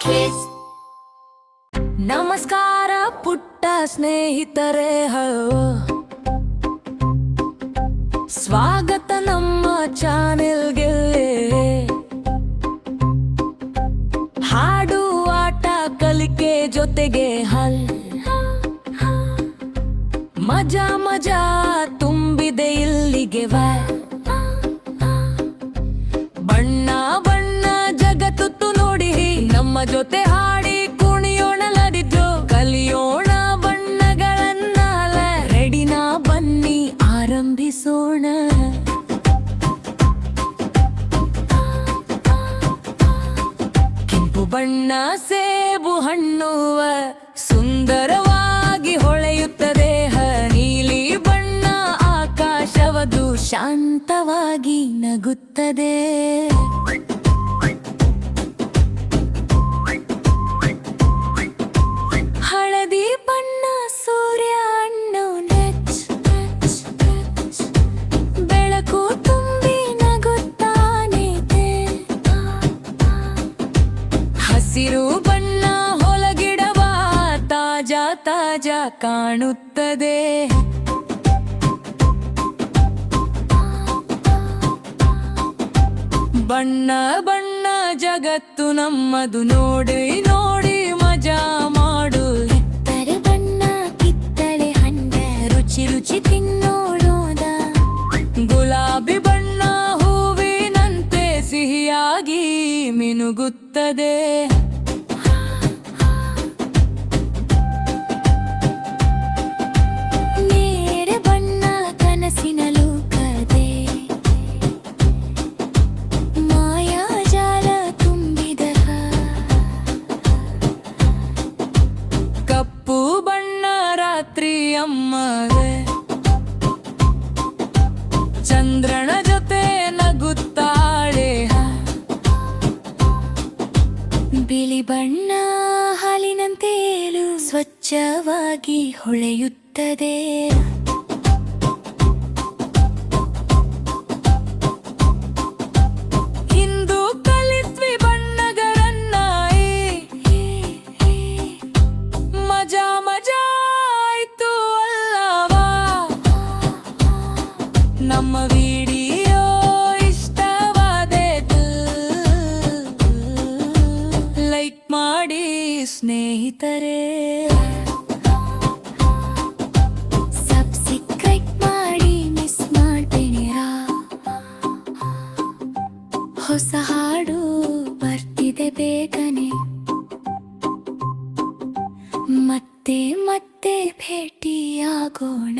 Kids. ನಮಸ್ಕಾರ ಪುಟ್ಟ ಸ್ನೇಹಿತರೆ, ಸ್ವಾಗತ ನಮ್ಮ ಚಾನೆಲ್ಗೆ. ಹಾಡು, ಆಟ, ಕಲಿಕೆ ಜೊತೆಗೆ ಮಜಾ ಮಜಾ ತುಂಬಿದೆ ಇಲ್ಲಿಗೆ. ಬಣ್ಣ ಬಣ್ಣ ಜಗತ್ತು ನೋಡಿ ನಮ್ಮ ಜೊತೆ ಹಾಡಿ ಕುಣಿಯೋಣಲದಿದ್ದು ಕಲಿಯೋಣ ಬಣ್ಣಗಳನ್ನಾಲ. ರೆಡಿನಾ, ಬನ್ನಿ ಆರಂಭಿಸೋಣ. ಕೆಂಪು ಬಣ್ಣ ಸೇಬು ಹಣ್ಣುವ ಸುಂದರವಾಗಿ ಹೊಳೆಯುತ್ತದೆ. ನೀಲಿ ಬಣ್ಣ ಆಕಾಶವದು ಶಾಂತವಾಗಿ ನಗುತ್ತದೆ. ಹಳದಿ ಬಣ್ಣ ಸೂರ್ಯ ಹಣ್ಣು ಬೆಳಕು ತುಂಬಿ ನಗುತ್ತಾನೆ. ಹಸಿರು ಬಣ್ಣ ಹೊಲಗಿಡವ ತಾಜಾ ತಾಜಾ ಕಾಣುತ್ತದೆ. ಬಣ್ಣ ಬಣ್ಣ ಜಗತ್ತು ನಮ್ಮದು, ನೋಡಿ ನೋಡಿ ಮಜಾ ಮಾಡು. ಕಿತ್ತಳೆ ಬಣ್ಣ ಕಿತ್ತಳೆ ಹಣ್ಣ ರುಚಿ ರುಚಿ ತಿನ್ನೋಣದ. ಗುಲಾಬಿ ಬಣ್ಣ ಹೂವಿನಂತೆ ಸಿಹಿಯಾಗಿ ಮಿನುಗುತ್ತದೆ. ನೇರಳೆ ಬಣ್ಣ ಕನಸಿನ ಲೋಕದೆ, ಮಾಯಾಜಾಲ ತುಂಬಿದ. ಕಪ್ಪು ಬಣ್ಣ ರಾತ್ರಿ ಅಮ್ಮವೆ, ಚಂದ್ರನ ಜೊತೆ ನಗುತ್ತಾಳೆ. ಬಿಳಿ ಬಣ್ಣ ಹಾಲಿನಂತೇಲು ಸ್ವಚ್ಛವಾಗಿ ಹೊಳೆಯುತ್ತದೆ. ಇಂದು ಕಲಿತ್ವಿ ಬಣ್ಣಗಳನ್ನ, ಮಜಾ ಮಜಾ ಆಯ್ತು ಅಲ್ಲವಾ. ನಮ್ಮ ವಿಡಿಯೋ ಇಷ್ಟವಾದದ್ದು ಲೈಕ್ ಮಾಡಿ ಸ್ನೇಹಿತರೆ. ಸಬ್ಸ್ಕ್ರೈಬ್ ಮಾಡಿ ಮಿಸ್ ಮಾಡ್ಬೇಡಿರಾ. ಹೊಸ ಹಾಡು ಬರ್ತಿದೆ ಬೇಗನೆ. ಮತ್ತೆ ಮತ್ತೆ ಭೇಟಿಯಾಗೋಣ.